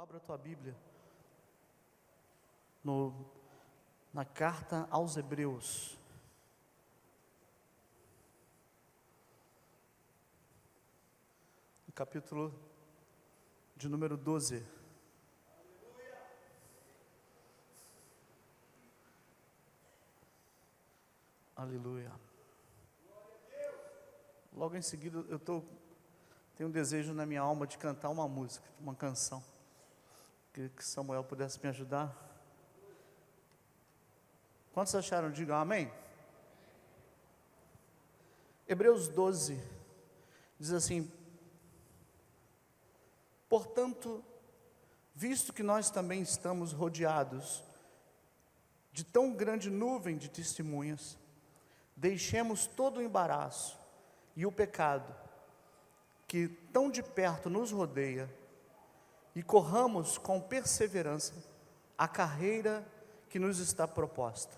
Abra a tua Bíblia na carta aos Hebreus. No capítulo de número 12. Aleluia. Logo em seguida tenho um desejo na minha alma de cantar uma música, uma canção. Que Samuel pudesse me ajudar. Quantos acharam? Digam amém. Hebreus 12 diz assim: portanto, visto que nós também estamos rodeados de tão grande nuvem de testemunhas, deixemos todo o embaraço e o pecado que tão de perto nos rodeia e corramos com perseverança a carreira que nos está proposta,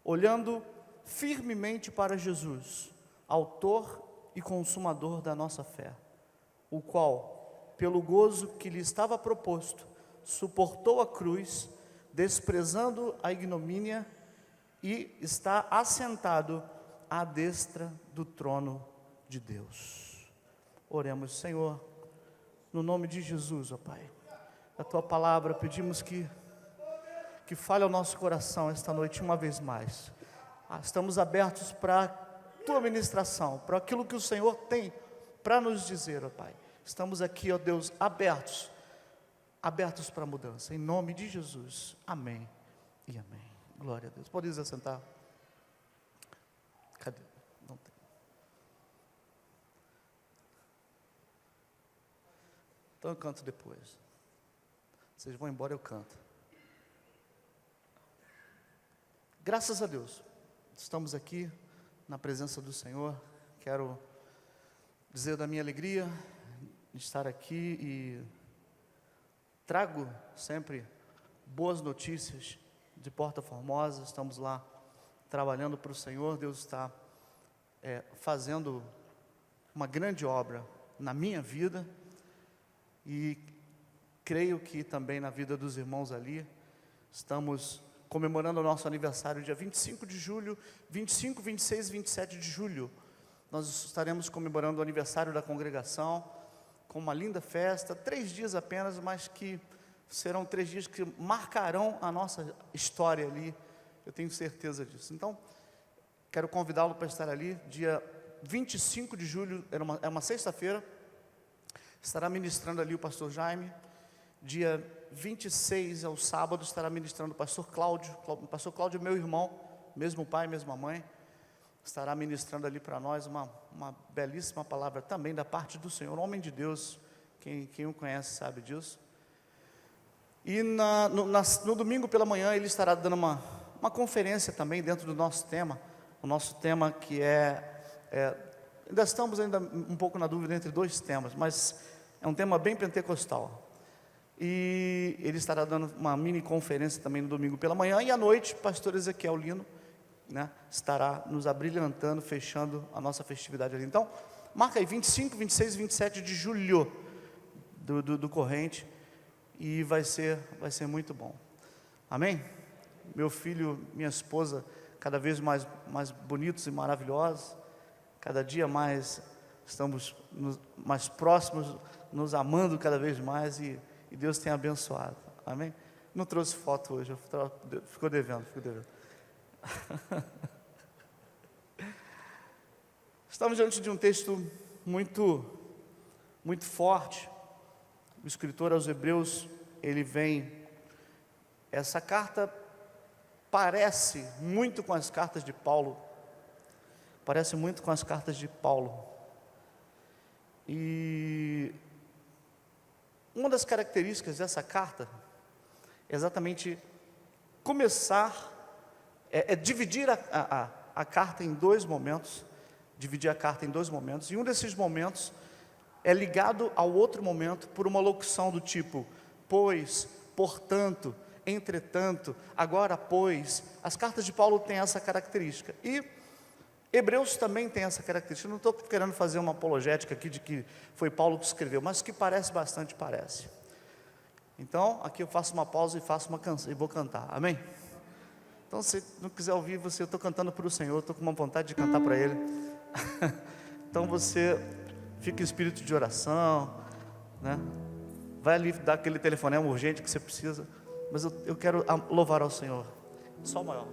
olhando firmemente para Jesus, autor e consumador da nossa fé, o qual, pelo gozo que lhe estava proposto, suportou a cruz, desprezando a ignomínia, e está assentado à destra do trono de Deus. Oremos. Senhor, no nome de Jesus, ó Pai, a Tua palavra pedimos que fale ao nosso coração esta noite uma vez mais. Estamos abertos para a Tua ministração, para aquilo que o Senhor tem para nos dizer, ó Pai. Estamos aqui, ó Deus, abertos para a mudança, em nome de Jesus, amém e amém. Glória a Deus. Pode se assentar. Cadê? Não tem. Então eu canto depois. Vocês vão embora, eu canto. Graças a Deus, estamos aqui na presença do Senhor. Quero dizer da minha alegria de estar aqui e trago sempre boas notícias de Porta Formosa. Estamos lá trabalhando para o Senhor. Deus está fazendo uma grande obra na minha vida e creio que também na vida dos irmãos ali. Estamos comemorando o nosso aniversário dia 25 de julho, 25, 26 e 27 de julho. Nós estaremos comemorando o aniversário da congregação com uma linda festa, 3 dias apenas, mas que serão 3 dias que marcarão a nossa história ali, eu tenho certeza disso. Então, quero convidá-lo para estar ali, dia 25 de julho, é uma sexta-feira, estará ministrando ali o pastor Jaime. Dia 26, é o sábado, estará ministrando o pastor Cláudio. O pastor Cláudio é meu irmão, mesmo pai, mesma mãe. Estará ministrando ali para nós uma belíssima palavra também da parte do Senhor, homem de Deus. Quem o conhece sabe disso. E no domingo pela manhã ele estará dando uma conferência também dentro do nosso tema. O nosso tema que ainda estamos um pouco na dúvida entre 2 temas, mas é um tema bem pentecostal. E ele estará dando uma mini conferência também no domingo pela manhã. E à noite, o pastor Ezequiel Lino, estará nos abrilhantando, fechando a nossa festividade ali. Então, marca aí, 25, 26 e 27 de julho do corrente. E vai ser muito bom. Amém? Meu filho, minha esposa, cada vez mais bonitos e maravilhosos. Cada dia mais estamos mais próximos, nos amando cada vez mais, e Deus tem abençoado. Amém? Não trouxe foto hoje, ficou devendo. Estamos diante de um texto muito forte. O escritor aos Hebreus, essa carta parece muito com as cartas de Paulo. E uma das características dessa carta é exatamente dividir a carta em 2 momentos. E um desses momentos é ligado ao outro momento por uma locução do tipo: pois, portanto, entretanto, agora, pois. As cartas de Paulo têm essa característica. E Hebreus também tem essa característica. Eu não estou querendo fazer uma apologética aqui de que foi Paulo que escreveu, mas que parece. Então, aqui eu faço uma pausa e faço uma canção e vou cantar, amém? Então, se não quiser ouvir você, eu estou cantando para o Senhor, estou com uma vontade de cantar para Ele. Então você fica em espírito de oração, né? Vai ali dar aquele telefonema urgente que você precisa, mas eu quero louvar ao Senhor. Sol maior.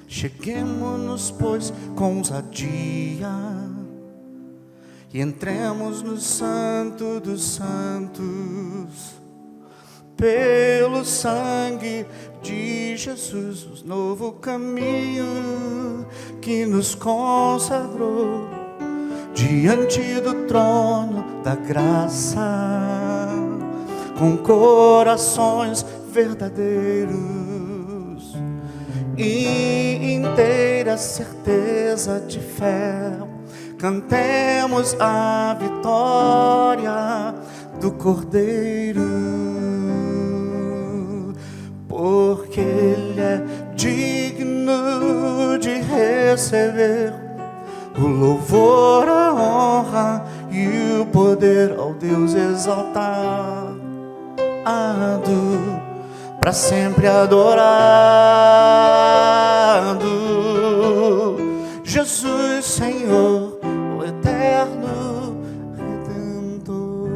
Cheguemo-nos, pois, com ousadia e entremos no Santo dos Santos, pelo sangue de Jesus, o novo caminho que nos consagrou diante do trono da graça, com corações verdadeiros e inteira certeza de fé, cantemos a vitória do Cordeiro, porque Ele é digno de receber o louvor, a honra e o poder, ao Deus exaltado, para sempre adorado. Jesus, Senhor, o eterno Redentor.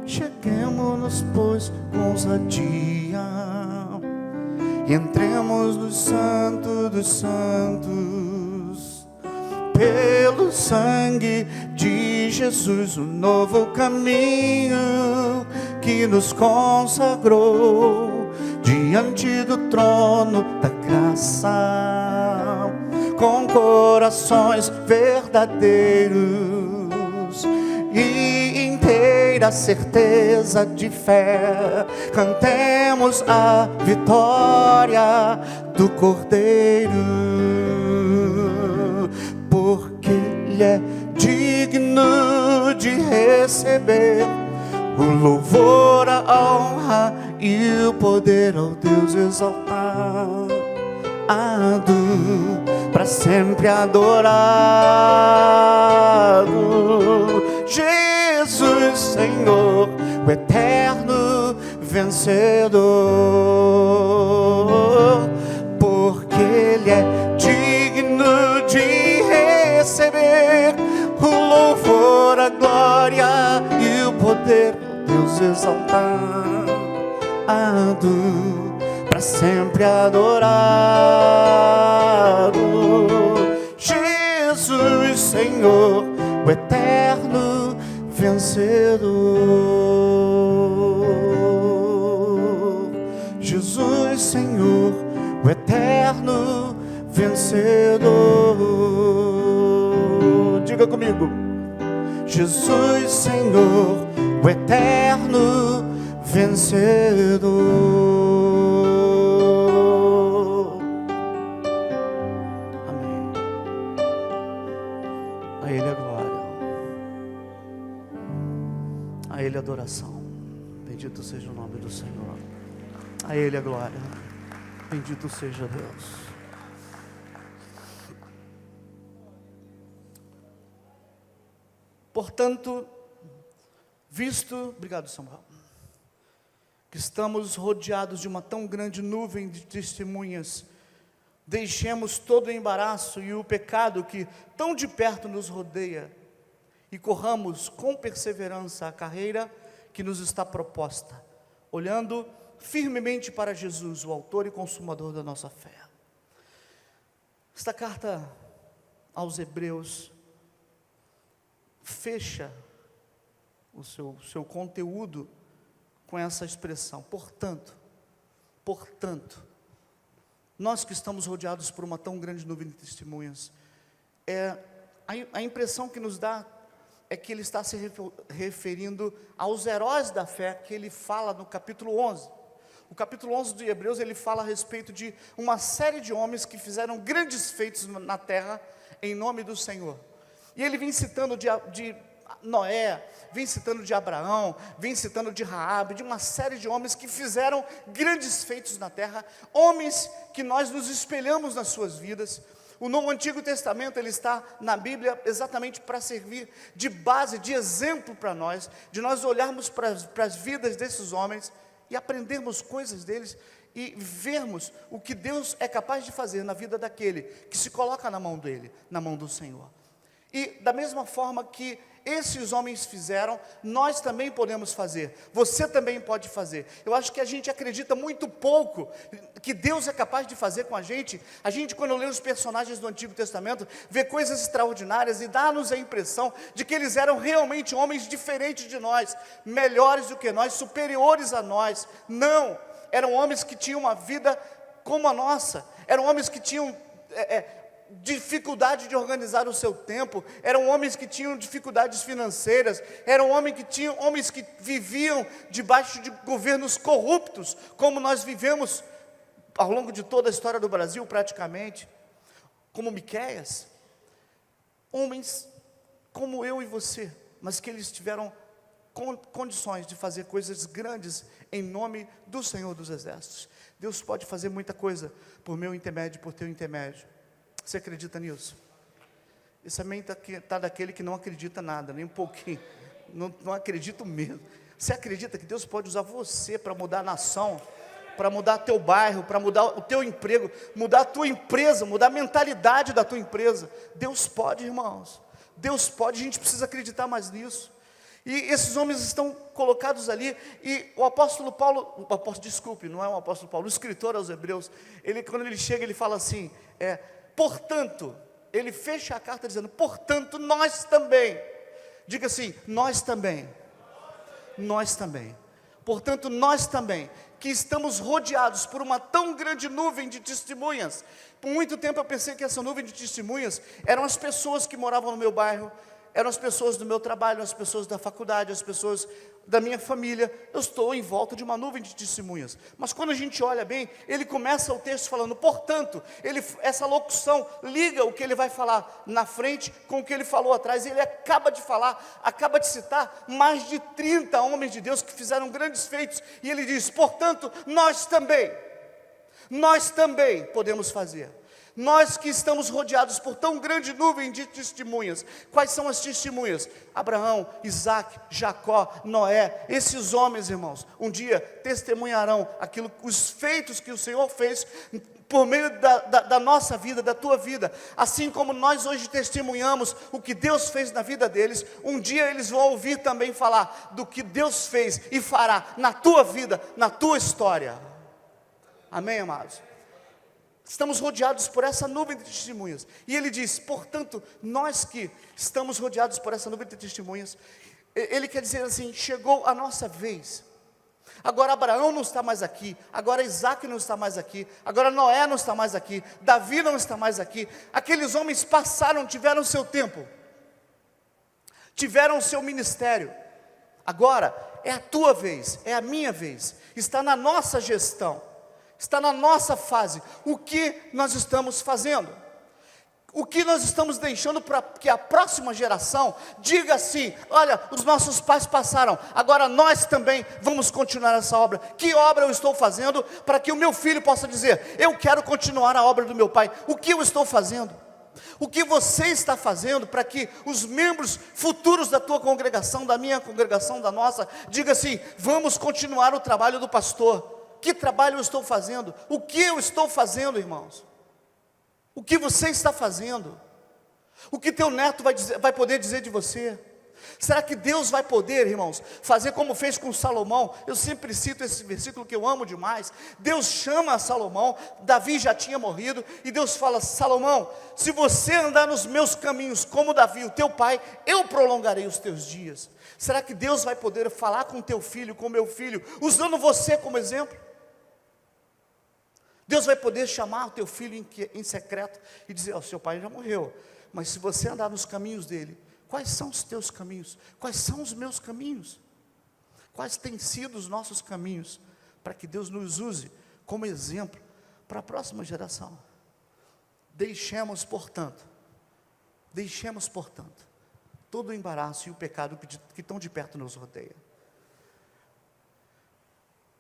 Cheguemo-nos, pois, com ousadia e entremos no Santo dos Santos, pelo sangue de Jesus, o novo caminho que nos consagrou diante do trono da graça, com corações verdadeiros e inteira certeza de fé, cantemos a vitória do Cordeiro, porque Ele é digno de receber o louvor, a honra e o poder, ao Deus exaltado, para sempre adorado. Jesus, Senhor, o eterno vencedor, porque Ele é digno de receber o louvor, a glória e o poder, Deus exaltado, para sempre adorado. Jesus, Senhor, o eterno vencedor. Jesus, Senhor, o eterno vencedor. Diga comigo. Jesus, Senhor, o eterno vencedor. Amém. A Ele a glória, a Ele a adoração. Bendito seja o nome do Senhor. A Ele a glória. Bendito seja Deus. Portanto, visto, obrigado Samuel, que estamos rodeados de uma tão grande nuvem de testemunhas, deixemos todo o embaraço e o pecado que tão de perto nos rodeia e corramos com perseverança a carreira que nos está proposta, olhando firmemente para Jesus, o autor e consumador da nossa fé. Esta carta aos Hebreus fecha o seu conteúdo com essa expressão, portanto, nós que estamos rodeados por uma tão grande nuvem de testemunhas, a impressão que nos dá é que ele está se referindo aos heróis da fé que ele fala no capítulo 11. O capítulo 11 de Hebreus, ele fala a respeito de uma série de homens que fizeram grandes feitos na terra em nome do Senhor. E ele vem citando de Noé, vem citando de Abraão, vem citando de Raabe, de uma série de homens que fizeram grandes feitos na terra, homens que nós nos espelhamos nas suas vidas. O Antigo Testamento, ele está na Bíblia exatamente para servir de base, de exemplo para nós, de nós olharmos para as vidas desses homens e aprendermos coisas deles e vermos o que Deus é capaz de fazer na vida daquele que se coloca na mão dele, na mão do Senhor. E da mesma forma que esses homens fizeram, nós também podemos fazer, você também pode fazer. Eu acho que a gente acredita muito pouco que Deus é capaz de fazer com a gente. A gente, quando lê os personagens do Antigo Testamento, vê coisas extraordinárias e dá-nos a impressão de que eles eram realmente homens diferentes de nós, melhores do que nós, superiores a nós. Não, eram homens que tinham uma vida como a nossa, eram homens que tinham dificuldade de organizar o seu tempo, eram homens que tinham dificuldades financeiras, eram homens que viviam debaixo de governos corruptos, como nós vivemos ao longo de toda a história do Brasil praticamente, como Miqueias, homens como eu e você, mas que eles tiveram condições de fazer coisas grandes em nome do Senhor dos Exércitos. Deus pode fazer muita coisa por meu intermédio, por teu intermédio. Você acredita nisso? Isso também está daquele que não acredita nada, nem um pouquinho. Não acredito mesmo. Você acredita que Deus pode usar você para mudar a nação, para mudar teu bairro, para mudar o teu emprego, mudar a tua empresa, mudar a mentalidade da tua empresa? Deus pode, irmãos. Deus pode, a gente precisa acreditar mais nisso. E esses homens estão colocados ali, e o apóstolo Paulo, não é o apóstolo Paulo, o escritor aos Hebreus, quando ele chega, ele fala assim, portanto, ele fecha a carta dizendo, portanto, nós também, diga assim, nós também, portanto, nós também, que estamos rodeados por uma tão grande nuvem de testemunhas. Por muito tempo eu pensei que essa nuvem de testemunhas eram as pessoas que moravam no meu bairro, eram as pessoas do meu trabalho, as pessoas da faculdade, as pessoas da minha família. Eu estou em volta de uma nuvem de testemunhas. Mas quando a gente olha bem, ele começa o texto falando, portanto, essa locução liga o que ele vai falar na frente com o que ele falou atrás. Ele acaba de citar mais de 30 homens de Deus que fizeram grandes feitos, e ele diz, portanto, nós também podemos fazer. Nós que estamos rodeados por tão grande nuvem de testemunhas. Quais são as testemunhas? Abraão, Isaac, Jacó, Noé. Esses homens, irmãos, um dia testemunharão os feitos que o Senhor fez por meio da nossa vida, da tua vida. Assim como nós hoje testemunhamos o que Deus fez na vida deles, um dia eles vão ouvir também falar do que Deus fez e fará na tua vida, na tua história. Amém, amados? Estamos rodeados por essa nuvem de testemunhas. E ele diz, portanto, nós que estamos rodeados por essa nuvem de testemunhas, ele quer dizer assim, chegou a nossa vez. Agora Abraão não está mais aqui, agora Isaac não está mais aqui, agora Noé não está mais aqui, Davi não está mais aqui. Aqueles homens passaram, tiveram seu tempo, tiveram o seu ministério. Agora é a tua vez, é a minha vez, está na nossa gestão. Está na nossa fase. O que nós estamos fazendo? O que nós estamos deixando para que a próxima geração diga assim, olha, os nossos pais passaram, agora nós também vamos continuar essa obra. Que obra eu estou fazendo para que o meu filho possa dizer, eu quero continuar a obra do meu pai? O que eu estou fazendo? O que você está fazendo para que os membros futuros da tua congregação, da minha congregação, da nossa, diga assim, vamos continuar o trabalho do pastor? Que trabalho eu estou fazendo? O que eu estou fazendo, irmãos? O que você está fazendo? O que teu neto vai poder dizer de você? Será que Deus vai poder, irmãos, fazer como fez com Salomão? Eu sempre cito esse versículo que eu amo demais. Deus chama a Salomão, Davi já tinha morrido, e Deus fala, Salomão, se você andar nos meus caminhos como Davi, o teu pai, eu prolongarei os teus dias. Será que Deus vai poder falar com teu filho, com meu filho, usando você como exemplo? Deus vai poder chamar o teu filho em secreto e dizer: ó, seu pai já morreu, mas se você andar nos caminhos dele, quais são os teus caminhos? Quais são os meus caminhos? Quais têm sido os nossos caminhos? Para que Deus nos use como exemplo para a próxima geração. Deixemos, portanto, todo o embaraço e o pecado que tão de perto nos rodeia.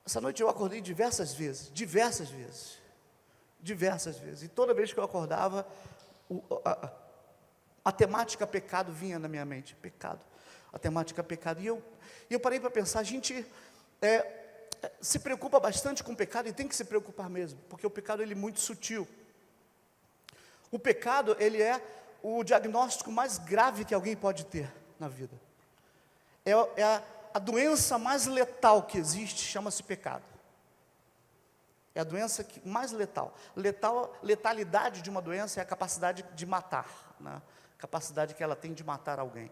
Essa noite eu acordei diversas vezes, e toda vez que eu acordava, a temática pecado vinha na minha mente, a temática pecado, e eu parei para pensar, a gente se preocupa bastante com o pecado, e tem que se preocupar mesmo, porque o pecado ele é muito sutil. O pecado, ele é o diagnóstico mais grave que alguém pode ter na vida, a doença mais letal que existe, chama-se pecado. É a doença mais letal. Letalidade de uma doença é a capacidade de matar, né? Capacidade que ela tem de matar alguém.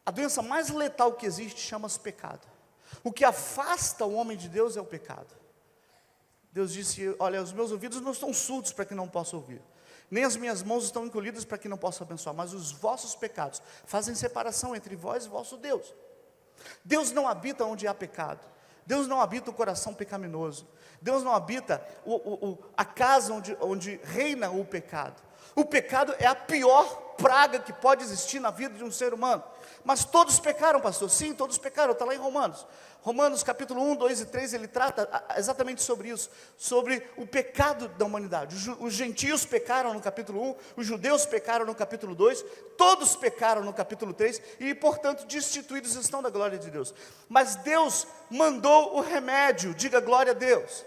A doença mais letal que existe chama-se pecado. O que afasta o homem de Deus é o pecado. Deus disse: olha, os meus ouvidos não estão surdos para que não possa ouvir, nem as minhas mãos estão encolhidas para que não possa abençoar, mas os vossos pecados fazem separação entre vós e vosso Deus. Deus não habita onde há pecado. Deus não habita o coração pecaminoso. Deus não habita a casa onde reina o pecado. O pecado é a pior praga que pode existir na vida de um ser humano. Mas todos pecaram, pastor. Sim, todos pecaram, está lá em Romanos. Romanos capítulo 1, 2 e 3, ele trata exatamente sobre isso, sobre o pecado da humanidade. Os gentios pecaram no capítulo 1, os judeus pecaram no capítulo 2, todos pecaram no capítulo 3, e portanto destituídos estão da glória de Deus. Mas Deus mandou o remédio, diga glória a Deus.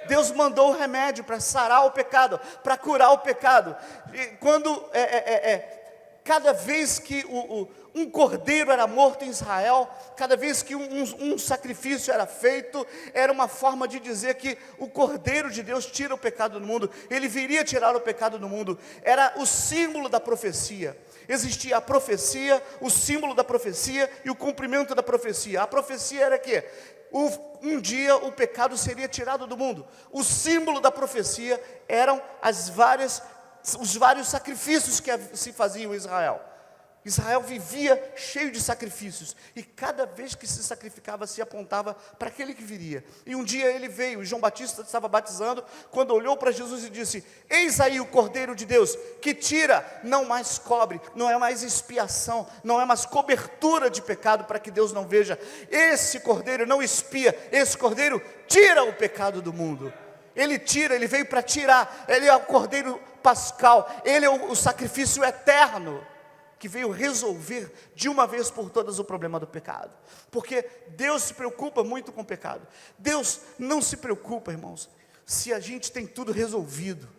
Deus mandou o remédio para sarar o pecado, para curar o pecado. E quando cada vez que um cordeiro era morto em Israel, cada vez que um sacrifício era feito, era uma forma de dizer que o cordeiro de Deus tira o pecado do mundo. Ele viria tirar o pecado do mundo. Era o símbolo da profecia. Existia a profecia, o símbolo da profecia e o cumprimento da profecia. A profecia era que um dia o pecado seria tirado do mundo. O símbolo da profecia eram os vários sacrifícios que se faziam em Israel. Israel vivia cheio de sacrifícios, e cada vez que se sacrificava, se apontava para aquele que viria. E um dia ele veio, e João Batista estava batizando, quando olhou para Jesus e disse: eis aí o Cordeiro de Deus, que tira, não mais cobre, não é mais expiação, não é mais cobertura de pecado, para que Deus não veja. Esse Cordeiro não expia, esse Cordeiro tira o pecado do mundo. Ele tira, ele veio para tirar, ele é o Cordeiro pascal, ele é o sacrifício eterno, que veio resolver de uma vez por todas o problema do pecado. Porque Deus se preocupa muito com o pecado. Deus não se preocupa, irmãos, se a gente tem tudo resolvido.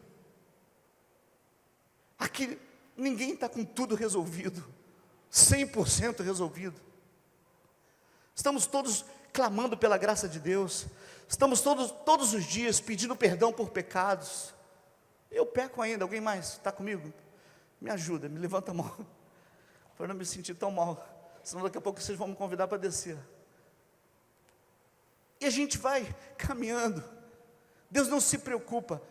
Aqui ninguém está com tudo resolvido, 100% resolvido. Estamos todos clamando pela graça de Deus. Estamos todos os dias pedindo perdão por pecados. Eu peco ainda, alguém mais está comigo? Me ajuda, me levanta a mão, para não me sentir tão mal, senão daqui a pouco vocês vão me convidar para descer. E a gente vai caminhando. Deus não se preocupa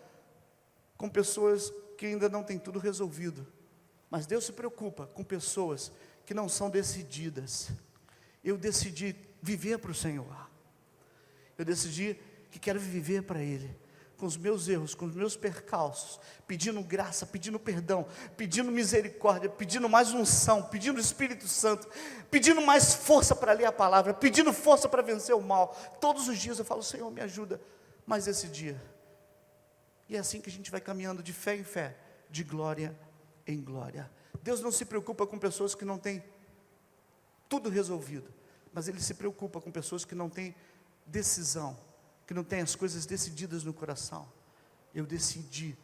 com pessoas que ainda não têm tudo resolvido, mas Deus se preocupa com pessoas que não são decididas. Eu decidi viver para o Senhor. Eu decidi que quero viver para Ele, com os meus erros, com os meus percalços, pedindo graça, pedindo perdão, pedindo misericórdia, pedindo mais unção, pedindo o Espírito Santo, pedindo mais força para ler a palavra, pedindo força para vencer o mal. Todos os dias eu falo: Senhor, me ajuda mais esse dia. E é assim que a gente vai caminhando de fé em fé, de glória em glória. Deus não se preocupa com pessoas que não têm tudo resolvido, mas Ele se preocupa com pessoas que não têm decisão, que não têm as coisas decididas no coração. Eu decidi,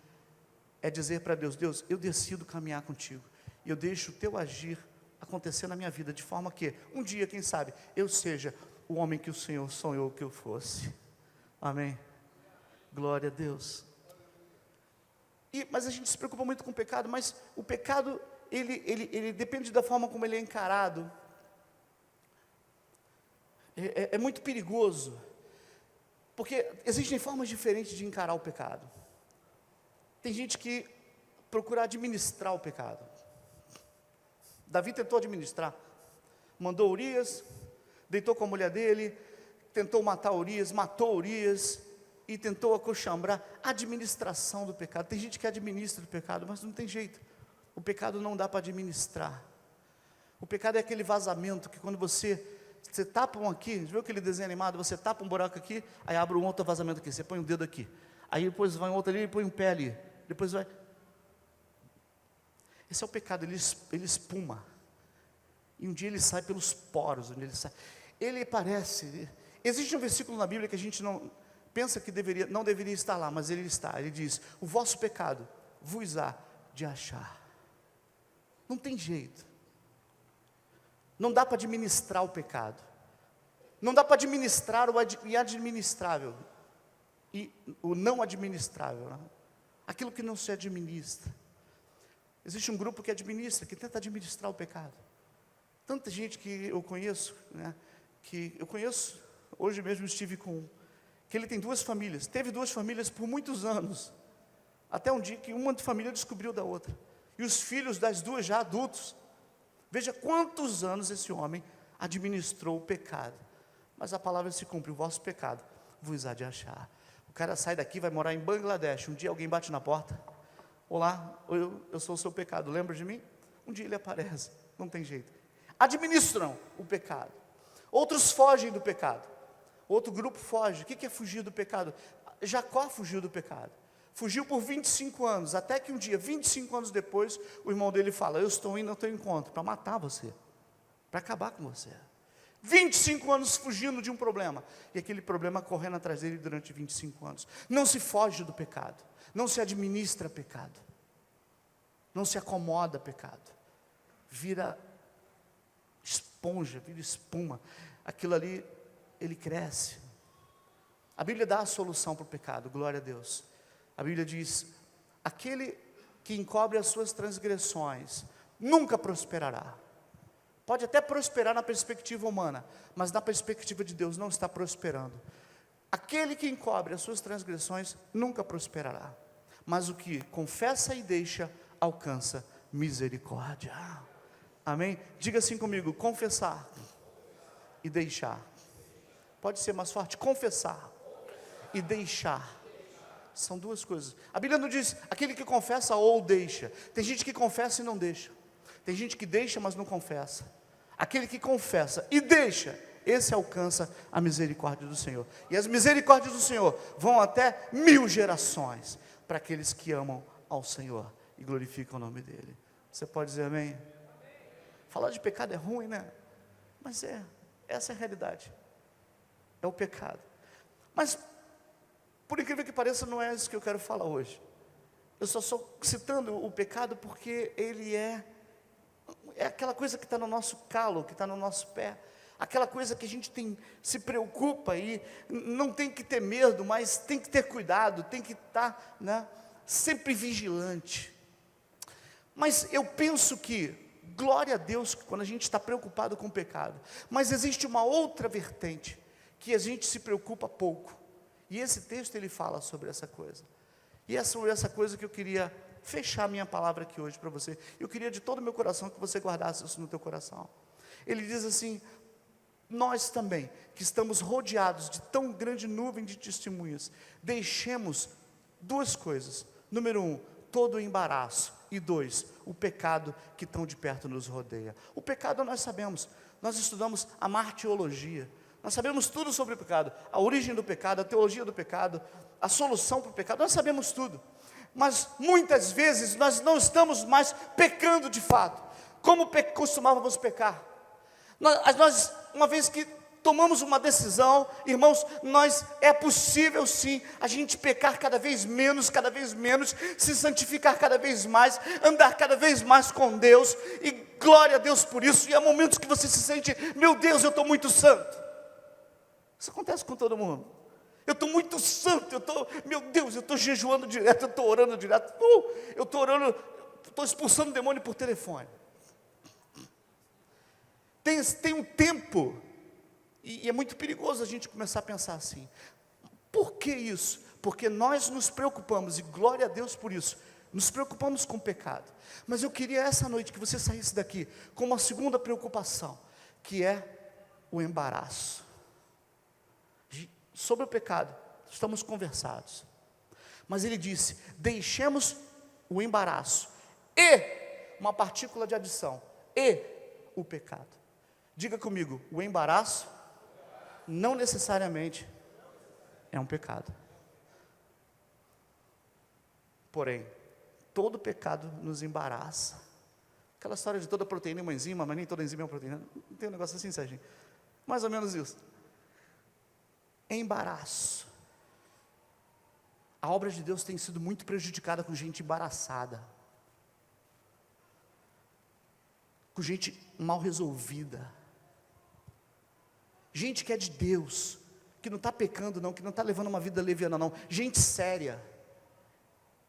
é dizer para Deus: Deus, eu decido caminhar contigo, e eu deixo o teu agir acontecer na minha vida, de forma que um dia, quem sabe, eu seja o homem que o Senhor sonhou que eu fosse. Amém? Glória a Deus. Mas a gente se preocupa muito com o pecado, mas o pecado, ele depende da forma como ele é encarado. É muito perigoso. Porque existem formas diferentes de encarar o pecado. Tem gente que procura administrar o pecado. Davi tentou administrar. Mandou Urias, deitou com a mulher dele, tentou matar Urias, matou Urias e tentou acochambrar. Administração do pecado. Tem gente que administra o pecado, mas não tem jeito. O pecado não dá para administrar. O pecado é aquele vazamento que quando você tapa um aqui, viu aquele desenho animado? Você tapa um buraco aqui, aí abre um outro vazamento aqui, você põe um dedo aqui. Aí depois vai um outro ali e põe um pé ali. Depois vai. Esse é o pecado, ele espuma. E um dia ele sai pelos poros, onde ele sai. Ele parece. Existe um versículo na Bíblia que a gente não pensa que não deveria estar lá, mas ele está. Ele diz: o vosso pecado vos há de achar. Não tem jeito. Não dá para administrar o pecado. Não dá para administrar o inadministrável. E o não administrável. Né? Aquilo que não se administra. Existe um grupo que administra, que tenta administrar o pecado. Tanta gente que eu conheço, né, hoje mesmo estive com um, que ele tem 2 famílias, teve 2 famílias por muitos anos, até um dia que uma família descobriu da outra, e os filhos das 2 já adultos, veja quantos anos esse homem administrou o pecado, mas a palavra se cumpre: o vosso pecado vos há de achar. O cara sai daqui, vai morar em Bangladesh, um dia alguém bate na porta: olá, eu sou o seu pecado, lembra de mim? Um dia ele aparece, não tem jeito. Administram o pecado. Outros fogem do pecado. Outro grupo foge. O que é fugir do pecado? Jacó fugiu do pecado. Fugiu por 25 anos, até que um dia, 25 anos depois, o irmão dele fala: eu estou indo ao teu encontro para matar você, para acabar com você. 25 anos fugindo de um problema, e aquele problema correndo atrás dele durante 25 anos. Não se foge do pecado, não se administra pecado, não se acomoda pecado, vira esponja, vira espuma, aquilo ali, ele cresce. A Bíblia dá a solução para o pecado, glória a Deus. A Bíblia diz: aquele que encobre as suas transgressões, nunca prosperará. Pode até prosperar na perspectiva humana, mas na perspectiva de Deus não está prosperando. Aquele que encobre as suas transgressões, nunca prosperará. Mas o que confessa e deixa, alcança misericórdia. Amém? Diga assim comigo: confessar e deixar. Pode ser mais forte: confessar e deixar. São 2 coisas. A Bíblia não diz aquele que confessa ou deixa. Tem gente que confessa e não deixa. Tem gente que deixa, mas não confessa. Aquele que confessa e deixa, esse alcança a misericórdia do Senhor. E as misericórdias do Senhor vão até 1000 gerações para aqueles que amam ao Senhor e glorificam o nome dEle. Você pode dizer amém? Falar de pecado é ruim, né? Mas essa é a realidade. É o pecado. Mas, por incrível que pareça, não é isso que eu quero falar hoje. Eu só estou citando o pecado porque ele é aquela coisa que está no nosso calo, que está no nosso pé. Aquela coisa que a gente se preocupa e não tem que ter medo, mas tem que ter cuidado, tem que estar, né, sempre vigilante. Mas eu penso que, glória a Deus, quando a gente está preocupado com o pecado, mas existe uma outra vertente, que a gente se preocupa pouco, e esse texto ele fala sobre essa coisa, e é sobre essa coisa que eu queria fechar minha palavra aqui hoje para você. Eu queria de todo o meu coração que você guardasse isso no teu coração. Ele diz assim: nós também, que estamos rodeados de tão grande nuvem de testemunhas, deixemos 2 coisas: número 1, todo o embaraço, e 2, o pecado que tão de perto nos rodeia. O pecado nós sabemos, nós estudamos a martiologia, nós sabemos tudo sobre o pecado, a origem do pecado, a teologia do pecado, a solução para o pecado, nós sabemos tudo. Mas muitas vezes nós não estamos mais pecando de fato, como costumávamos pecar. Nós, uma vez que tomamos uma decisão, irmãos, é possível sim, a gente pecar cada vez menos, se santificar cada vez mais, andar cada vez mais com Deus, e glória a Deus por isso. E há momentos que você se sente: meu Deus, eu estou muito santo. Isso acontece com todo mundo. Eu estou muito santo, meu Deus, eu estou jejuando direto, eu estou orando direto, eu estou orando, estou expulsando o demônio por telefone. Tem um tempo, e é muito perigoso a gente começar a pensar assim. Por que isso? Porque nós nos preocupamos, e glória a Deus por isso, nos preocupamos com o pecado. Mas eu queria essa noite que você saísse daqui com uma segunda preocupação, que é o embaraço. Sobre o pecado, estamos conversados. Mas ele disse, deixemos o embaraço e uma partícula de adição, e o pecado. Diga comigo, o embaraço não necessariamente é um pecado. Porém, todo pecado nos embaraça. Aquela história de toda proteína é uma enzima, mas nem toda enzima é uma proteína. Não tem um negócio assim, Serginho? Mais ou menos isso. Embaraço. A obra de Deus tem sido muito prejudicada com gente embaraçada, com gente mal resolvida, gente que é de Deus, que não está pecando não, que não está levando uma vida leviana não, gente séria,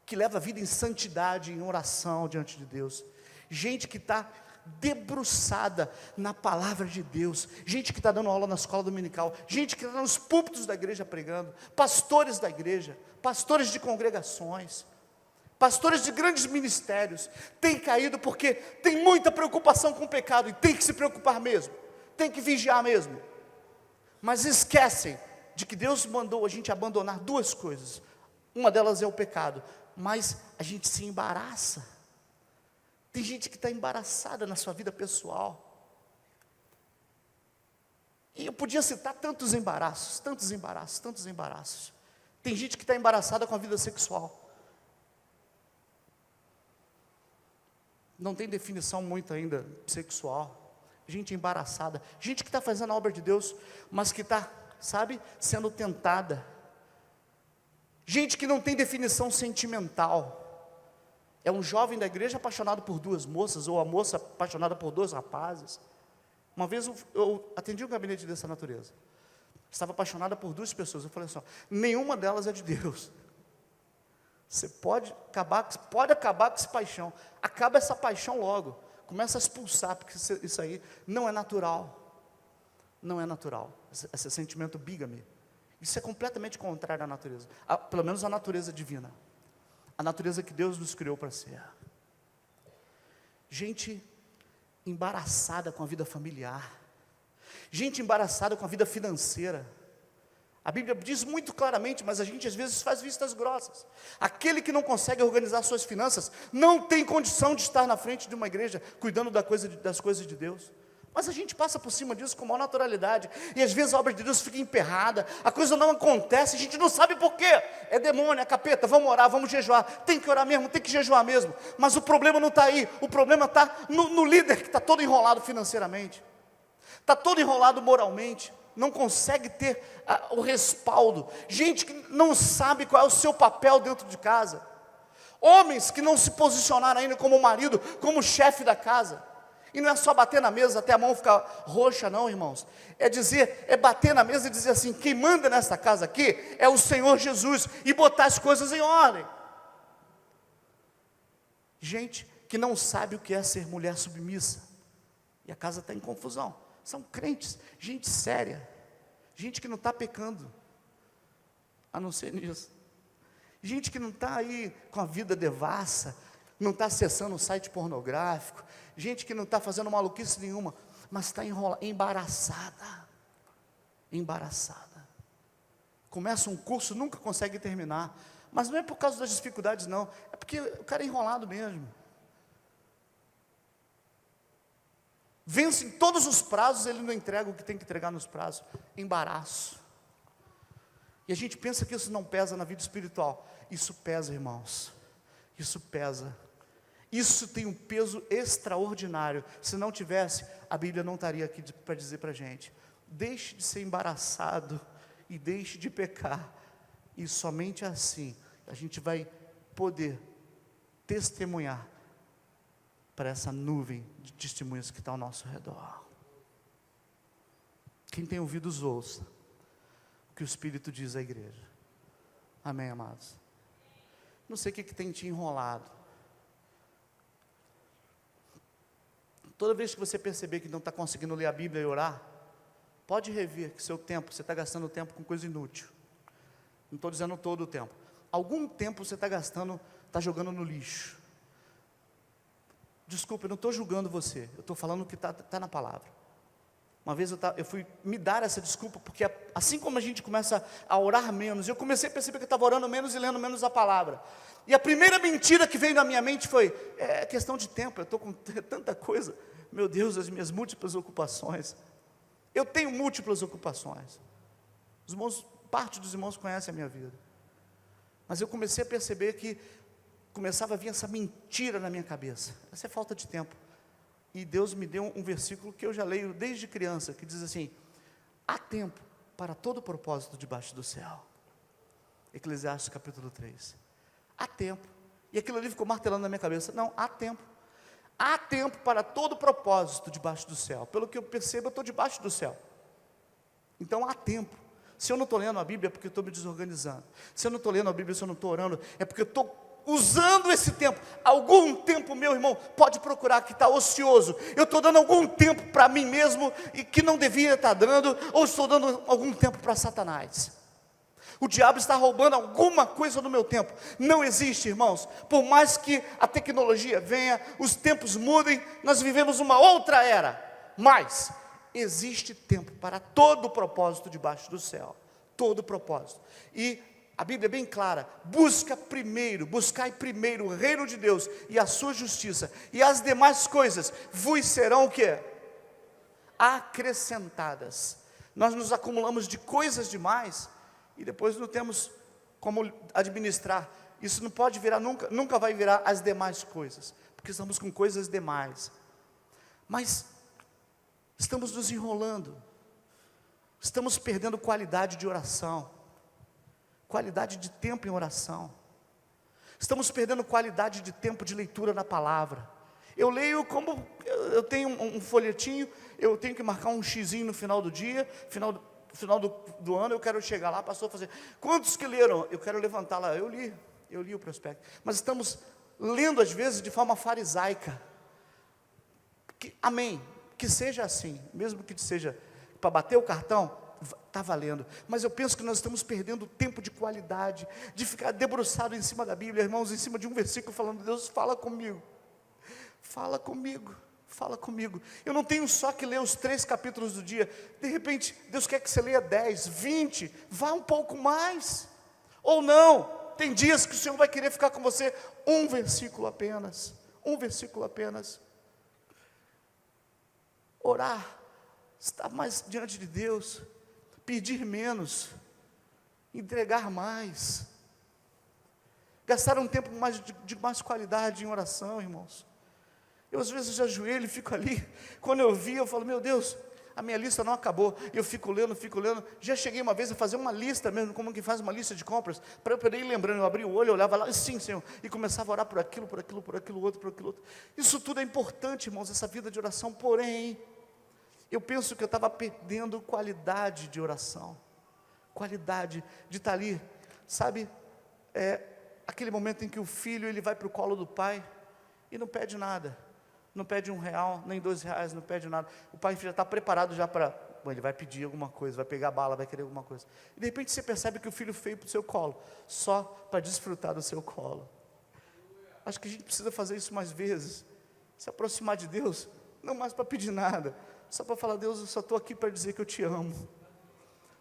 que leva a vida em santidade, em oração diante de Deus, gente que está debruçada na palavra de Deus, gente que está dando aula na escola dominical, gente que está nos púlpitos da igreja pregando, pastores da igreja, pastores de congregações, pastores de grandes ministérios, tem caído porque tem muita preocupação com o pecado, e tem que se preocupar mesmo, tem que vigiar mesmo, mas esquecem de que Deus mandou a gente abandonar duas coisas, uma delas é o pecado, mas a gente se embaraça. Tem gente que está embaraçada na sua vida pessoal. E eu podia citar tantos embaraços, tantos embaraços, tantos embaraços. Tem gente que está embaraçada com a vida sexual. Não tem definição muito ainda sexual. Gente embaraçada. Gente que está fazendo a obra de Deus, mas que está, sabe, sendo tentada. Gente que não tem definição sentimental. É um jovem da igreja apaixonado por duas moças, ou a moça apaixonada por dois rapazes. Uma vez eu atendi um gabinete dessa natureza. Estava apaixonada por duas pessoas. Eu falei assim, ó, nenhuma delas é de Deus. Você pode acabar com essa paixão. Acaba essa paixão logo. Começa a expulsar, porque isso aí não é natural. Não é natural. Esse sentimento bígame. Isso é completamente contrário à natureza. Pelo menos à natureza divina. A natureza que Deus nos criou para ser. Gente embaraçada com a vida familiar. Gente embaraçada com a vida financeira. A Bíblia diz muito claramente, mas a gente às vezes faz vistas grossas. Aquele que não consegue organizar suas finanças, não tem condição de estar na frente de uma igreja, cuidando das coisas de Deus. Mas a gente passa por cima disso com maior naturalidade, e às vezes a obra de Deus fica emperrada, a coisa não acontece, a gente não sabe por quê, é demônio, é capeta, vamos orar, vamos jejuar, tem que orar mesmo, tem que jejuar mesmo, mas o problema não está aí, o problema está no líder que está todo enrolado financeiramente, está todo enrolado moralmente, não consegue ter o respaldo, gente que não sabe qual é o seu papel dentro de casa, homens que não se posicionaram ainda como marido, como chefe da casa. E não é só bater na mesa até a mão ficar roxa não, irmãos. É bater na mesa e dizer assim, quem manda nessa casa aqui é o Senhor Jesus, e botar as coisas em ordem. Gente que não sabe o que é ser mulher submissa, e a casa está em confusão. São crentes, gente séria, gente que não está pecando, a não ser nisso. Gente que não está aí com a vida devassa, não está acessando um site pornográfico, gente que não está fazendo maluquice nenhuma, mas está embaraçada, começa um curso, nunca consegue terminar, mas não é por causa das dificuldades não, é porque o cara é enrolado mesmo, vence em todos os prazos, ele não entrega o que tem que entregar nos prazos, embaraço, e a gente pensa que isso não pesa na vida espiritual, isso pesa, irmãos, isso pesa. Isso tem um peso extraordinário. Se não tivesse, a Bíblia não estaria aqui para dizer para a gente. Deixe de ser embaraçado e deixe de pecar. E somente assim a gente vai poder testemunhar para essa nuvem de testemunhas que está ao nosso redor. Quem tem ouvidos, ouça o que o Espírito diz à igreja. Amém, amados? Não sei o que tem te enrolado. Toda vez que você perceber que não está conseguindo ler a Bíblia e orar, pode rever que seu tempo, você está gastando tempo com coisa inútil. Não estou dizendo todo o tempo. Algum tempo você está gastando, está jogando no lixo. Desculpa, eu não estou julgando você. Eu estou falando o que está na palavra. Uma vez eu fui me dar essa desculpa, porque assim como a gente começa a orar menos, eu comecei a perceber que eu estava orando menos e lendo menos a palavra. E a primeira mentira que veio na minha mente foi, é questão de tempo, eu estou com tanta coisa. Meu Deus, as minhas múltiplas ocupações. Eu tenho múltiplas ocupações. Parte dos irmãos conhece a minha vida. Mas eu comecei a perceber que começava a vir essa mentira na minha cabeça. Essa é falta de tempo. E Deus me deu um versículo que eu já leio desde criança, que diz assim: há tempo para todo propósito debaixo do céu. Eclesiastes capítulo 3. Há tempo. E aquilo ali ficou martelando na minha cabeça. Não, há tempo. Há tempo para todo propósito debaixo do céu. Pelo que eu percebo, eu estou debaixo do céu. Então há tempo. Se eu não estou lendo a Bíblia, é porque eu estou me desorganizando. Se eu não estou lendo a Bíblia, se eu não estou orando, é porque eu estou usando esse tempo. Algum tempo, meu irmão, pode procurar, que está ocioso. Eu estou dando algum tempo para mim mesmo, e que não devia estar dando, ou estou dando algum tempo para Satanás. O diabo está roubando alguma coisa do meu tempo. Não existe, irmãos. Por mais que a tecnologia venha, os tempos mudem, nós vivemos uma outra era. Mas existe tempo para todo propósito debaixo do céu. Todo propósito. E a Bíblia é bem clara: buscai primeiro o reino de Deus e a sua justiça, e as demais coisas vos serão o quê? Acrescentadas. Nós nos acumulamos de coisas demais, e depois não temos como administrar. Isso não pode virar, nunca vai virar as demais coisas, porque estamos com coisas demais. Mas estamos nos enrolando, estamos perdendo qualidade de oração, qualidade de tempo em oração, estamos perdendo qualidade de tempo de leitura na palavra. Eu leio como, eu tenho um folhetinho, eu tenho que marcar um xizinho no final do dia, final do ano, eu quero chegar lá, pastor, fazer, quantos que leram? Eu quero levantar lá, eu li o prospecto, mas estamos lendo às vezes de forma farisaica. Amém, que seja assim, mesmo que seja para bater o cartão, está valendo, mas eu penso que nós estamos perdendo tempo de qualidade, de ficar debruçado em cima da Bíblia, irmãos, em cima de um versículo falando: Deus, fala comigo, fala comigo, fala comigo. Eu não tenho só que ler os 3 capítulos do dia. De repente Deus quer que você leia 10, 20, vá um pouco mais, ou não, tem dias que o Senhor vai querer ficar com você um versículo apenas, orar, estar mais diante de Deus, pedir menos, entregar mais, gastar um tempo de mais qualidade em oração, irmãos. Eu às vezes já ajoelho e fico ali, quando eu vi, eu falo: meu Deus, a minha lista não acabou, e eu fico lendo, já cheguei uma vez a fazer uma lista mesmo, como que faz uma lista de compras, para eu poder ir lembrando. Eu abri o olho, eu olhava lá, sim, Senhor, e começava a orar por aquilo outro. Isso tudo é importante, irmãos, essa vida de oração, porém, eu penso que eu estava perdendo qualidade de oração, qualidade de estar ali, sabe, aquele momento em que o filho, ele vai para o colo do pai, e não pede nada, não pede R$1, nem R$2, não pede nada, o pai já está preparado já para, ele vai pedir alguma coisa, vai pegar bala, vai querer alguma coisa, e de repente você percebe que o filho veio para o seu colo, só para desfrutar do seu colo. Acho que a gente precisa fazer isso mais vezes, se aproximar de Deus, não mais para pedir nada, só para falar: Deus, eu só estou aqui para dizer que eu te amo,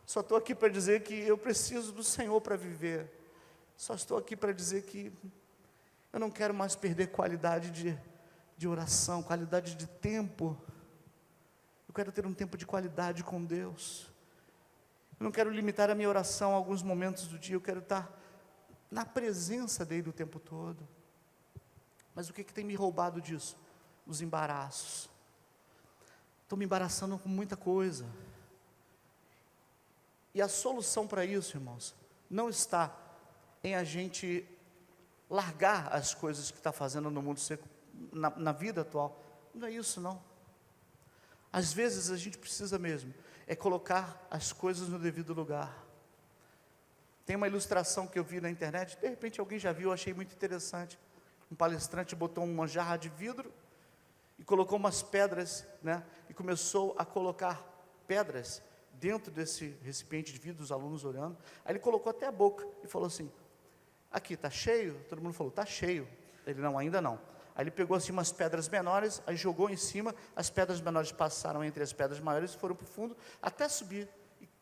só estou aqui para dizer que eu preciso do Senhor para viver, só estou aqui para dizer que eu não quero mais perder qualidade de oração, qualidade de tempo. Eu quero ter um tempo de qualidade com Deus. Eu não quero limitar a minha oração a alguns momentos do dia, eu quero estar na presença dEle o tempo todo. Mas o que tem me roubado disso? Os embaraços. Estou me embaraçando com muita coisa. E a solução para isso, irmãos, não está em a gente largar as coisas que está fazendo no mundo, na vida atual. Não é isso, não. Às vezes a gente precisa mesmo colocar as coisas no devido lugar. Tem uma ilustração que eu vi na internet, de repente alguém já viu, eu achei muito interessante. Um palestrante botou uma jarra de vidro e colocou umas pedras, né, e começou a colocar pedras dentro desse recipiente de vidro, os alunos olhando. Aí ele colocou até a boca e falou assim: aqui, está cheio? Todo mundo falou: está cheio. Ele: não, ainda não. Aí ele pegou assim umas pedras menores, aí jogou em cima, as pedras menores passaram entre as pedras maiores e foram para o fundo, até subir,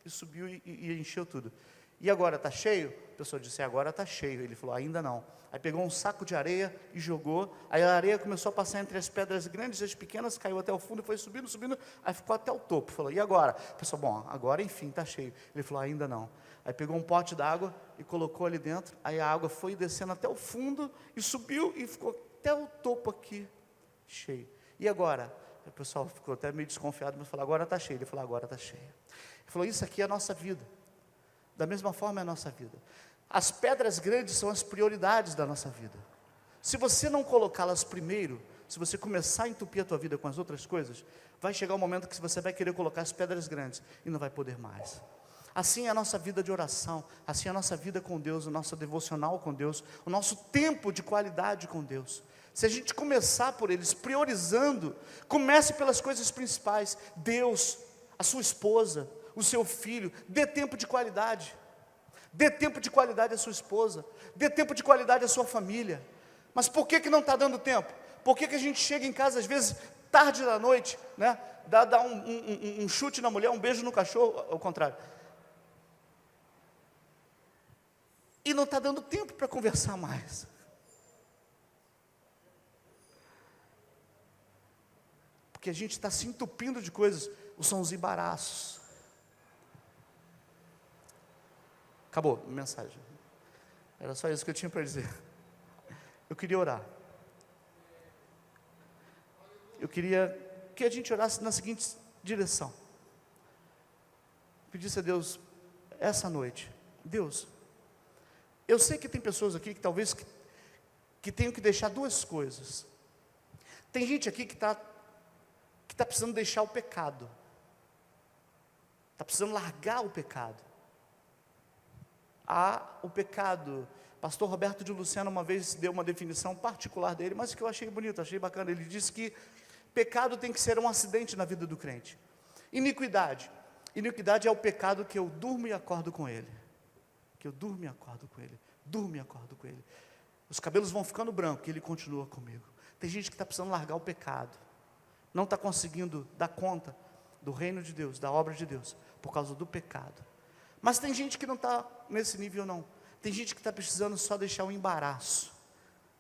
e subiu e encheu tudo. E agora está cheio? A pessoa disse: agora está cheio. Ele falou: ainda não. Aí pegou um saco de areia e jogou, aí a areia começou a passar entre as pedras grandes e as pequenas, caiu até o fundo, foi subindo, subindo, aí ficou até o topo. Falou: e agora? A pessoa: bom, agora enfim, está cheio. Ele falou: ainda não. Aí pegou um pote d'água e colocou ali dentro, aí a água foi descendo até o fundo, e subiu e ficou até o topo aqui, cheio. E agora? O pessoal ficou até meio desconfiado, mas falou: agora está cheio. Ele falou: agora está cheio. Ele falou: isso aqui é a nossa vida. Da mesma forma é a nossa vida. As pedras grandes são as prioridades da nossa vida. Se você não colocá-las primeiro, se você começar a entupir a tua vida com as outras coisas, vai chegar um momento que você vai querer colocar as pedras grandes e não vai poder mais. Assim é a nossa vida de oração, assim é a nossa vida com Deus, o nosso devocional com Deus, o nosso tempo de qualidade com Deus. Se a gente começar por eles, priorizando, comece pelas coisas principais. Deus, a sua esposa, o seu filho, dê tempo de qualidade. Dê tempo de qualidade à sua esposa, dê tempo de qualidade à sua família. Mas por que não está dando tempo? Por que a gente chega em casa às vezes tarde da noite, né? Dá um chute na mulher, um beijo no cachorro, ao contrário, e não está dando tempo para conversar mais? Porque a gente está se entupindo de coisas. São os embaraços. Acabou a mensagem. Era só isso que eu tinha para dizer. Eu queria orar. Eu queria que a gente orasse na seguinte direção. Pedisse a Deus, essa noite: Deus, eu sei que tem pessoas aqui que talvez que tenham que deixar duas coisas. Tem gente aqui que está precisando deixar o pecado. Está precisando largar o pecado. O pecado, pastor Roberto de Luciano uma vez deu uma definição particular dele, mas que eu achei bonito, achei bacana. Ele disse que pecado tem que ser um acidente na vida do crente. Iniquidade é o pecado que eu durmo e acordo com ele, que eu durmo e acordo com ele, durmo e acordo com ele. Os cabelos vão ficando brancos e ele continua comigo. Tem gente que está precisando largar o pecado, não está conseguindo dar conta do reino de Deus, da obra de Deus, por causa do pecado. Mas tem gente que não está nesse nível não. Tem gente que está precisando só deixar o embaraço.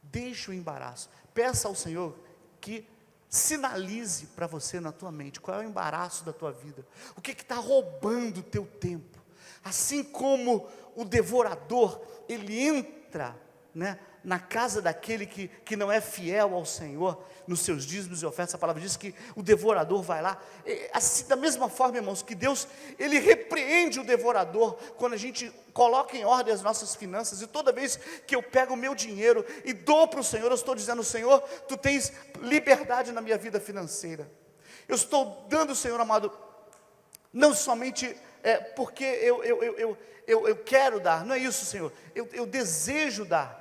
Deixa o embaraço. Peça ao Senhor que sinalize para você na tua mente qual é o embaraço da tua vida. O que está roubando o teu tempo. Assim como o devorador, ele entra, né, na casa daquele que não é fiel ao Senhor, nos seus dízimos e ofertas. A palavra diz que o devorador vai lá. Assim, da mesma forma, irmãos, que Deus, Ele repreende o devorador, quando a gente coloca em ordem as nossas finanças. E toda vez que eu pego o meu dinheiro e dou para o Senhor, eu estou dizendo: Senhor, Tu tens liberdade na minha vida financeira. Eu estou dando, Senhor amado, não somente porque eu quero dar, não é isso, Senhor, eu desejo dar,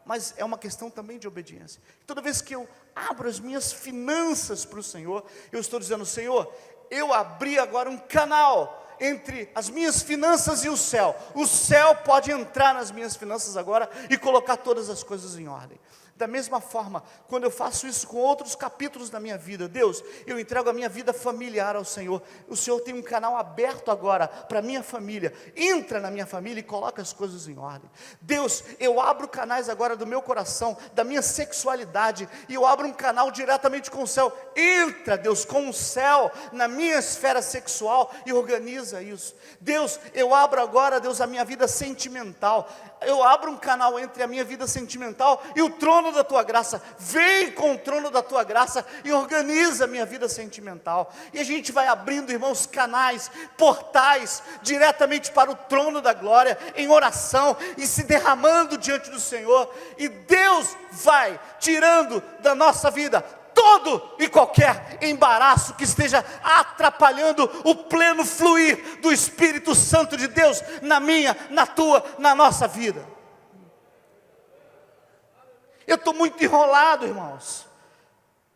mas é uma questão também de obediência. Toda vez que eu abro as minhas finanças para o Senhor, eu estou dizendo: Senhor, eu abri agora um canal entre as minhas finanças e o céu. O céu pode entrar nas minhas finanças agora e colocar todas as coisas em ordem. Da mesma forma, quando eu faço isso com outros capítulos da minha vida, Deus, eu entrego a minha vida familiar ao Senhor. O Senhor tem um canal aberto agora para a minha família. Entra na minha família e coloca as coisas em ordem. Deus, eu abro canais agora do meu coração, da minha sexualidade, e eu abro um canal diretamente com o céu. Entra, Deus, com o céu na minha esfera sexual e organiza isso. Deus, eu abro agora, Deus, a minha vida sentimental. Eu abro um canal entre a minha vida sentimental e o trono da Tua graça. Vem com o trono da Tua graça e organiza a minha vida sentimental. E a gente vai abrindo, irmãos, canais, portais, diretamente para o trono da glória, em oração, e se derramando diante do Senhor. E Deus vai tirando da nossa vida todo e qualquer embaraço que esteja atrapalhando o pleno fluir do Espírito Santo de Deus na minha, na tua, na nossa vida. Eu estou muito enrolado, irmãos.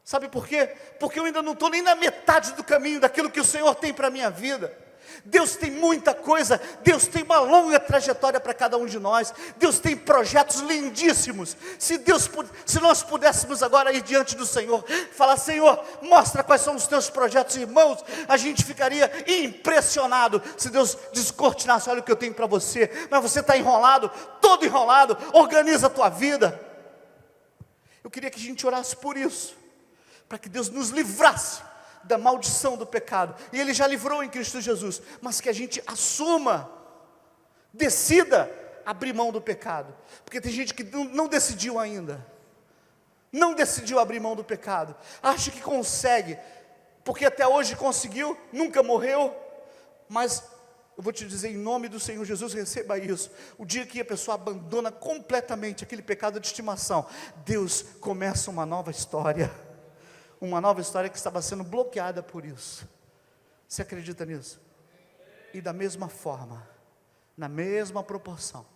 Sabe por quê? Porque eu ainda não estou nem na metade do caminho daquilo que o Senhor tem para a minha vida. Deus tem muita coisa, Deus tem uma longa trajetória para cada um de nós, Deus tem projetos lindíssimos. Se nós pudéssemos agora ir diante do Senhor, falar: Senhor, mostra quais são os teus projetos, irmãos, a gente ficaria impressionado se Deus descortinasse: olha o que eu tenho para você, mas você está enrolado, todo enrolado, organiza a tua vida. Eu queria que a gente orasse por isso, para que Deus nos livrasse da maldição do pecado, e Ele já livrou em Cristo Jesus, mas que a gente assuma, decida abrir mão do pecado, porque tem gente que não decidiu ainda, não decidiu abrir mão do pecado, acha que consegue, porque até hoje conseguiu, nunca morreu, mas eu vou te dizer, em nome do Senhor Jesus, receba isso: o dia que a pessoa abandona completamente aquele pecado de estimação, Deus começa uma nova história que estava sendo bloqueada por isso. Você acredita nisso? E da mesma forma, na mesma proporção,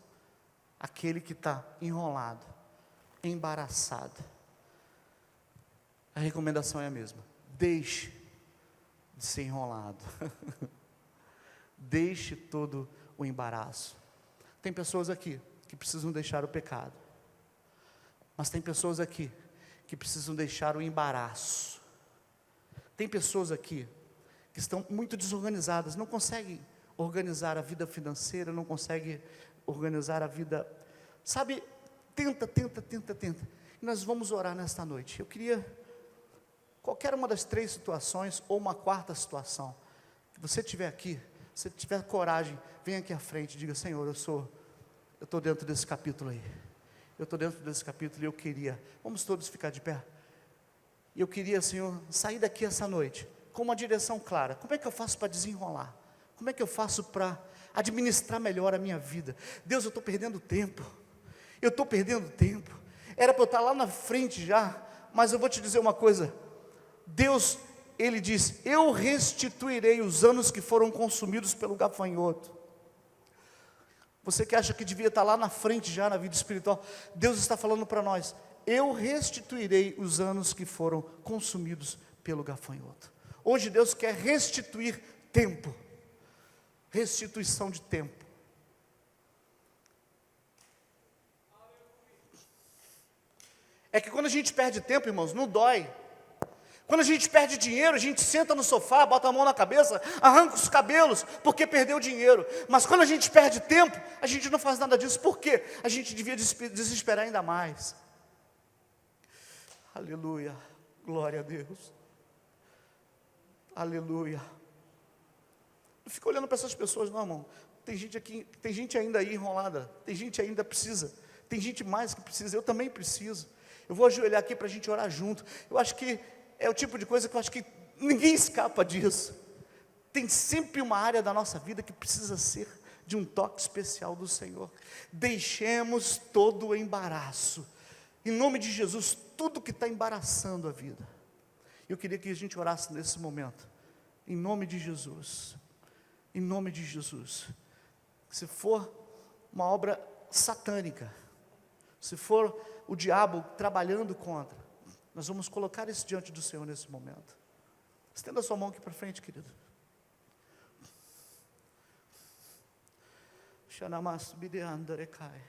aquele que está enrolado, embaraçado, a recomendação é a mesma: deixe de ser enrolado. Deixe todo o embaraço. Tem pessoas aqui que precisam deixar o pecado, mas tem pessoas aqui que precisam deixar o embaraço. Tem pessoas aqui que estão muito desorganizadas, não conseguem organizar a vida financeira, não conseguem organizar a vida, sabe, tenta. E nós vamos orar nesta noite. Eu queria, qualquer uma das 3 situações, ou uma 4ª situação, que você estiver aqui, se tiver coragem, venha aqui à frente e diga: Senhor, eu estou dentro desse capítulo aí. Eu estou dentro desse capítulo e eu queria, vamos todos ficar de pé. E eu queria, Senhor, sair daqui essa noite com uma direção clara. Como é que eu faço para desenrolar? Como é que eu faço para administrar melhor a minha vida? Deus, eu estou perdendo tempo. Era para eu estar lá na frente já, mas eu vou te dizer uma coisa. Deus, Ele diz: eu restituirei os anos que foram consumidos pelo gafanhoto. Você que acha que devia estar lá na frente já na vida espiritual, Deus está falando para nós: eu restituirei os anos que foram consumidos pelo gafanhoto. Hoje Deus quer restituir tempo, restituição de tempo. É que quando a gente perde tempo, irmãos, não dói. Quando a gente perde dinheiro, a gente senta no sofá, bota a mão na cabeça, arranca os cabelos, porque perdeu dinheiro. Mas quando a gente perde tempo, a gente não faz nada disso. Por quê? A gente devia desesperar ainda mais. Aleluia, glória a Deus. Aleluia. Não fica olhando para essas pessoas não, irmão. Tem gente aqui, tem gente ainda aí enrolada, tem gente ainda precisa, tem gente mais que precisa, eu também preciso. Eu vou ajoelhar aqui para a gente orar junto. Eu acho que é o tipo de coisa que eu acho que ninguém escapa disso. Tem sempre uma área da nossa vida que precisa ser de um toque especial do Senhor. Deixemos todo o embaraço, em nome de Jesus, tudo que está embaraçando a vida. Eu queria que a gente orasse nesse momento, em nome de Jesus, em nome de Jesus. Se for uma obra satânica, se for o diabo trabalhando contra, nós vamos colocar isso diante do Senhor nesse momento. Estenda a sua mão aqui para frente, querido. Xanamasu bideandarekai.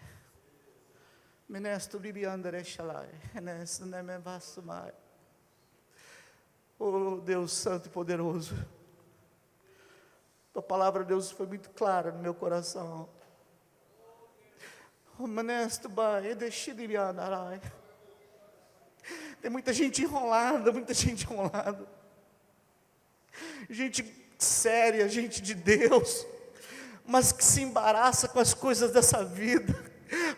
Menesto bibiandarechalai. Enesto nemevasumai. Oh Deus Santo e Poderoso, Tua palavra, Deus, foi muito clara no meu coração. Tem muita gente enrolada, gente séria, gente de Deus, mas que se embaraça com as coisas dessa vida.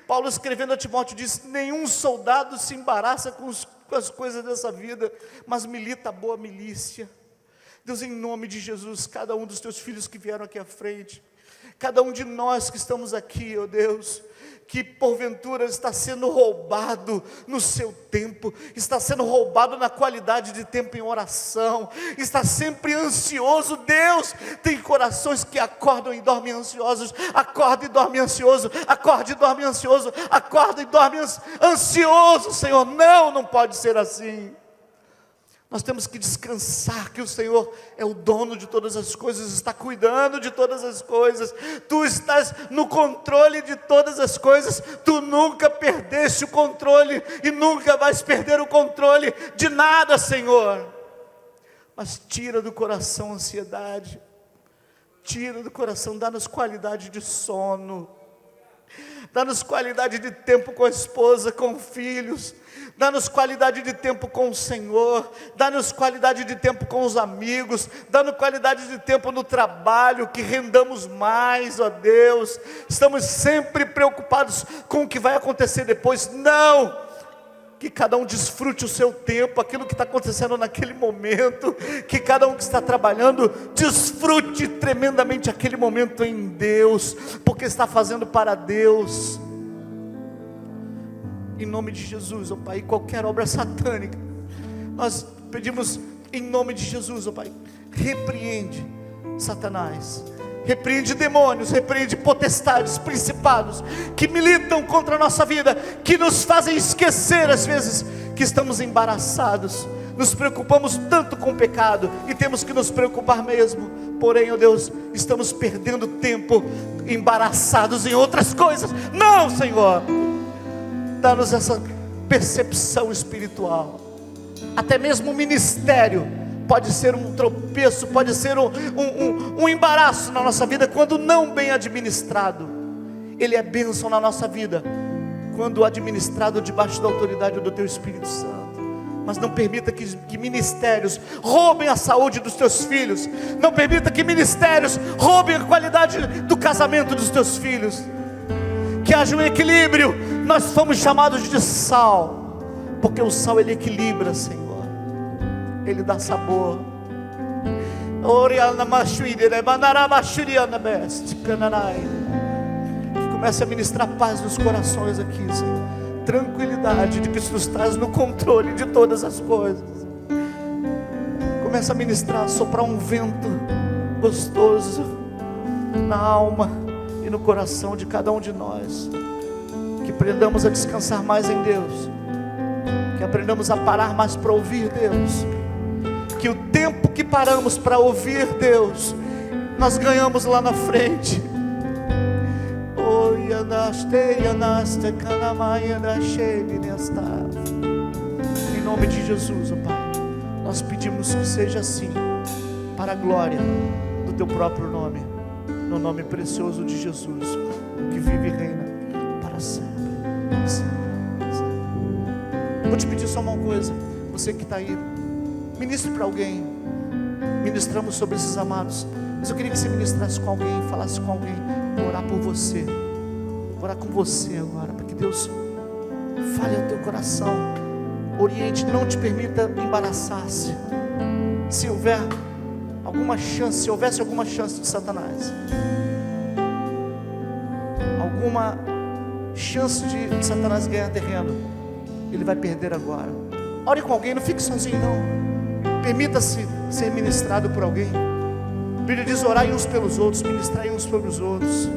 Paulo, escrevendo a Timóteo, diz: nenhum soldado se embaraça com as coisas dessa vida, mas milita a boa milícia. Deus, em nome de Jesus, cada um dos teus filhos que vieram aqui à frente, cada um de nós que estamos aqui, ó Deus, que porventura está sendo roubado no seu tempo, está sendo roubado na qualidade de tempo em oração, está sempre ansioso. Deus, tem corações que acordam e dormem ansiosos, acorda e dorme ansioso, acorda e dorme ansioso, acorda e dorme ansioso. Senhor, não pode ser assim. Nós temos que descansar que o Senhor é o dono de todas as coisas, está cuidando de todas as coisas, Tu estás no controle de todas as coisas, Tu nunca perdeste o controle e nunca vais perder o controle de nada, Senhor. Mas tira do coração a ansiedade, tira do coração, dá-nos qualidade de sono, dá-nos qualidade de tempo com a esposa, com filhos, dá-nos qualidade de tempo com o Senhor, dá-nos qualidade de tempo com os amigos, dá-nos qualidade de tempo no trabalho, que rendamos mais, ó Deus. Estamos sempre preocupados com o que vai acontecer depois. Não! Que cada um desfrute o seu tempo, aquilo que está acontecendo naquele momento, que cada um que está trabalhando, desfrute tremendamente aquele momento em Deus, porque está fazendo para Deus. Em nome de Jesus, ó Pai, qualquer obra satânica, nós pedimos em nome de Jesus, ó Pai, repreende Satanás, repreende demônios, repreende potestades, principados, que militam contra a nossa vida, que nos fazem esquecer às vezes que estamos embaraçados, nos preocupamos tanto com o pecado, e temos que nos preocupar mesmo, porém, ó Deus, estamos perdendo tempo, embaraçados em outras coisas. Não, Senhor, dá-nos essa percepção espiritual. Até mesmo o ministério pode ser um tropeço, pode ser um embaraço na nossa vida, quando não bem administrado. Ele é bênção na nossa vida, quando administrado debaixo da autoridade do Teu Espírito Santo. Mas não permita que ministérios roubem a saúde dos Teus filhos, não permita que ministérios roubem a qualidade do casamento dos Teus filhos. Que haja um equilíbrio. Nós fomos chamados de sal, porque o sal ele equilibra, Senhor, ele dá sabor. Que comece a ministrar paz nos corações aqui, Senhor, tranquilidade de que Tu estás no controle de todas as coisas. Começa a ministrar, soprar um vento gostoso na alma e no coração de cada um de nós, que aprendamos a descansar mais em Deus, que aprendamos a parar mais para ouvir Deus, que o tempo que paramos para ouvir Deus, nós ganhamos lá na frente. Em nome de Jesus, ó Pai, nós pedimos que seja assim, para a glória do Teu próprio nome, no nome precioso de Jesus, que vive e reina para sempre. Vou te pedir só uma coisa, você que está aí, ministre para alguém. Ministramos sobre esses amados, mas eu queria que você ministrasse com alguém, falasse com alguém, vou orar por você, vou orar com você agora, para que Deus fale ao teu coração, oriente, não te permita embaraçar-se. Se houver alguma chance, se houvesse alguma chance de Satanás, alguma chance de Satanás ganhar terreno, ele vai perder agora. Ore com alguém, não fique sozinho não, permita-se ser ministrado por alguém. A Bíblia diz: orai uns pelos outros, ministrai uns pelos outros.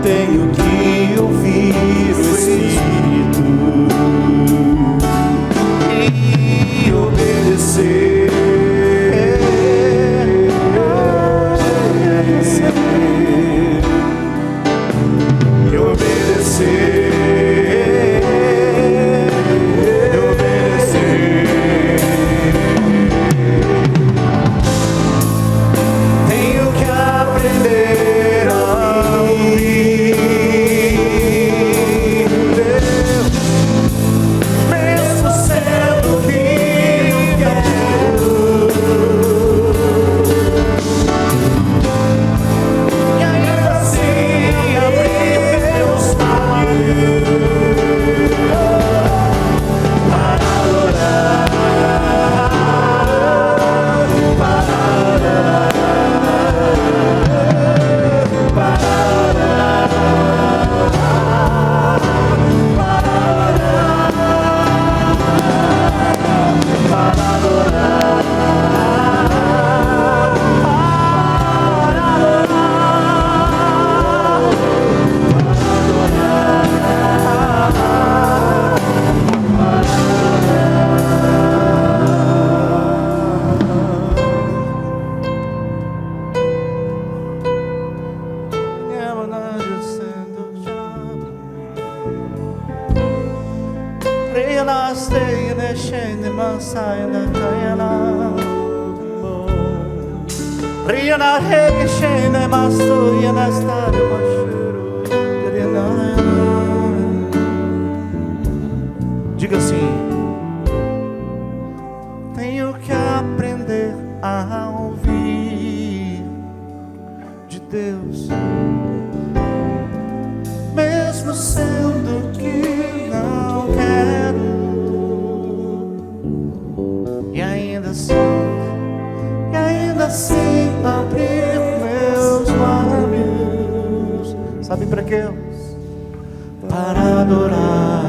tenho que ouvir o Espírito e obedecer. E obedecer. Diga assim: tenho que aprender a ouvir de Deus, mesmo sendo que não quero, e ainda assim abrir meus lábios. Sabe para quê? Para adorar.